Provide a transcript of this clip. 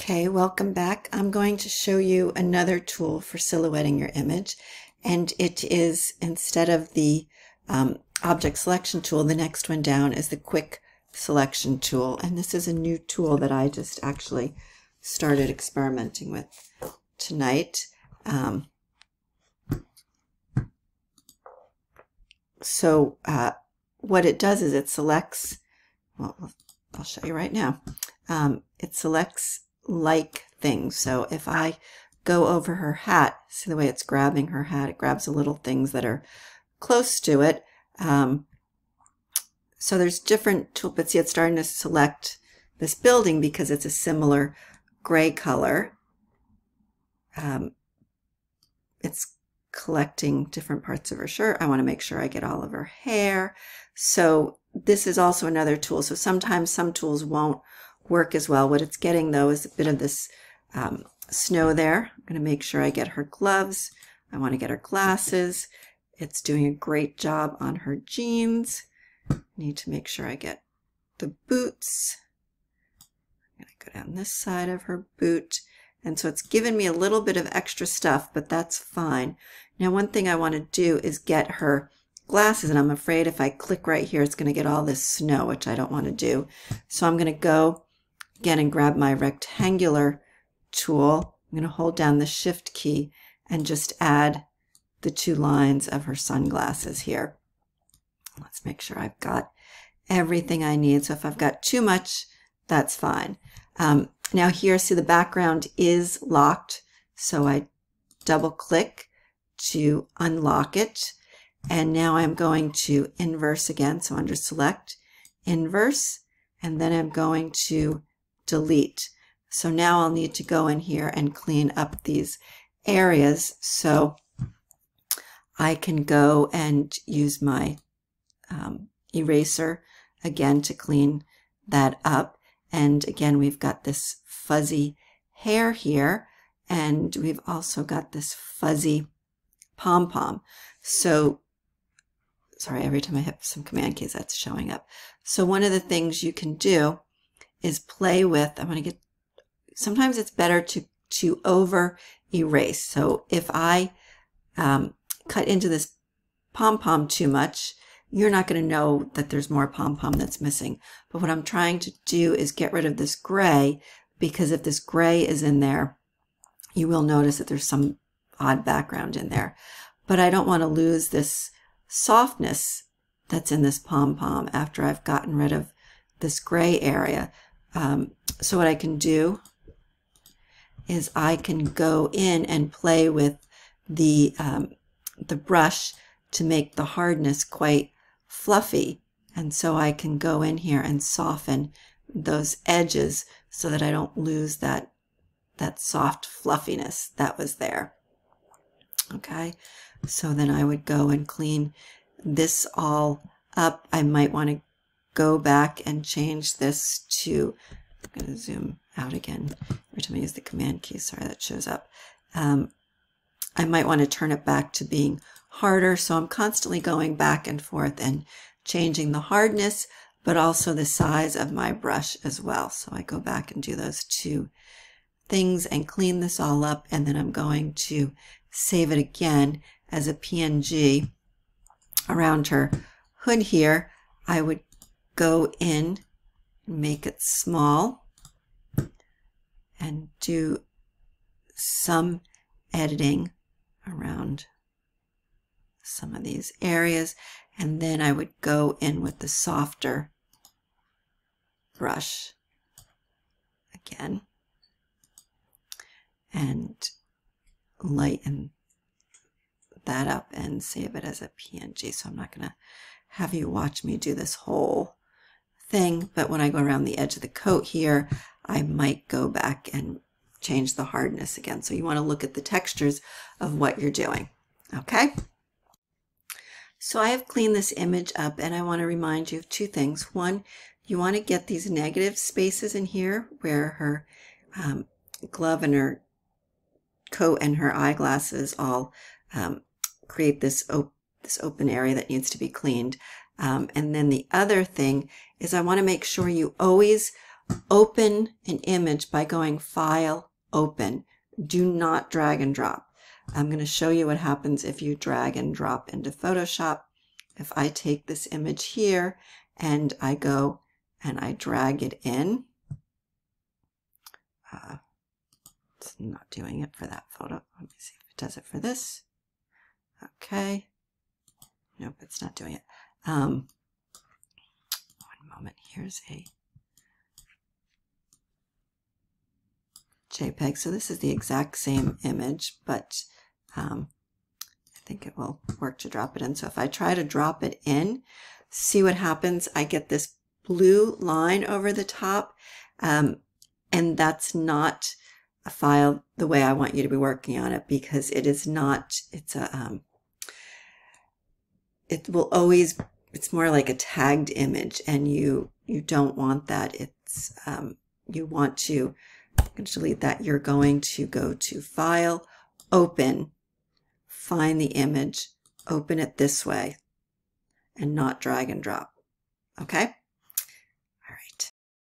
Okay, welcome back. I'm going to show you another tool for silhouetting your image, and it is, instead of the object selection tool, the next one down is the quick selection tool, and this is a new tool that I just actually started experimenting with tonight. What it does is it selects, well, I'll show you right now. It selects like things. So if I go over her hat, see the way it's grabbing her hat, it grabs the little things that are close to it. So there's different tools, but see it's starting to select this building because it's a similar gray color. It's collecting different parts of her shirt. I want to make sure I get all of her hair. So this is also another tool. So sometimes some tools won't work as well. What it's getting though is a bit of this snow there. I'm going to make sure I get her gloves. I want to get her glasses. It's doing a great job on her jeans. Need to make sure I get the boots. I'm going to go down this side of her boot. And so it's given me a little bit of extra stuff, but that's fine. Now one thing I want to do is get her glasses, and I'm afraid if I click right here it's going to get all this snow, which I don't want to do. So I'm going to go again and grab my rectangular tool. I'm going to hold down the shift key and just add the two lines of her sunglasses here. Let's make sure I've got everything I need. So if I've got too much, that's fine. Now here, see the background is locked, so I double click to unlock it. And now I'm going to inverse again. So under select, inverse, and then I'm going to delete. So now I'll need to go in here and clean up these areas. So I can go and use my eraser again to clean that up. And again, we've got this fuzzy hair here, and we've also got this fuzzy pom-pom. So, sorry, every time I hit some command keys, that's showing up. So one of the things you can do is play with, I want to get, sometimes it's better to over erase. So if I cut into this pom-pom too much, you're not going to know that there's more pom-pom that's missing. But what I'm trying to do is get rid of this gray, because if this gray is in there, you will notice that there's some odd background in there. But I don't want to lose this softness that's in this pom-pom after I've gotten rid of this gray area. So what I can do is I can go in and play with the brush to make the hardness quite fluffy, and so I can go in here and soften those edges so that I don't lose that soft fluffiness that was there. Okay, so then I would go and clean this all up. I might want to go back and change this to, I'm going to zoom out again every time I use the command key, sorry that shows up. I might want to turn it back to being harder, so I'm constantly going back and forth and changing the hardness, but also the size of my brush as well. So I go back and do those two things and clean this all up, and then I'm going to save it again as a PNG. Around her hood here, I would go in, make it small, and do some editing around some of these areas, and then I would go in with the softer brush again and lighten that up and save it as a PNG. So I'm not going to have you watch me do this whole thing, but when I go around the edge of the coat here, I might go back and change the hardness again. So you want to look at the textures of what you're doing. Okay? So I have cleaned this image up, and I want to remind you of two things. One, you want to get these negative spaces in here where her glove and her coat and her eyeglasses all create this open area that needs to be cleaned. And then the other thing is I want to make sure you always open an image by going File, Open. Do not drag and drop. I'm going to show you what happens if you drag and drop into Photoshop. If I take this image here and I go and I drag it in, it's not doing it for that photo. Let me see if it does it for this. Okay. Nope, it's not doing it. One moment. Here's a JPEG. So this is the exact same image, but I think it will work to drop it in. So if I try to drop it in, see what happens. I get this blue line over the top, and that's not a file the way I want you to be working on it, because it is not, it's a, it will always, it's more like a tagged image, and you don't want that. It's, you want to, I'm going to delete that. You're going to go to File, Open, find the image, open it this way, and not drag and drop. Okay?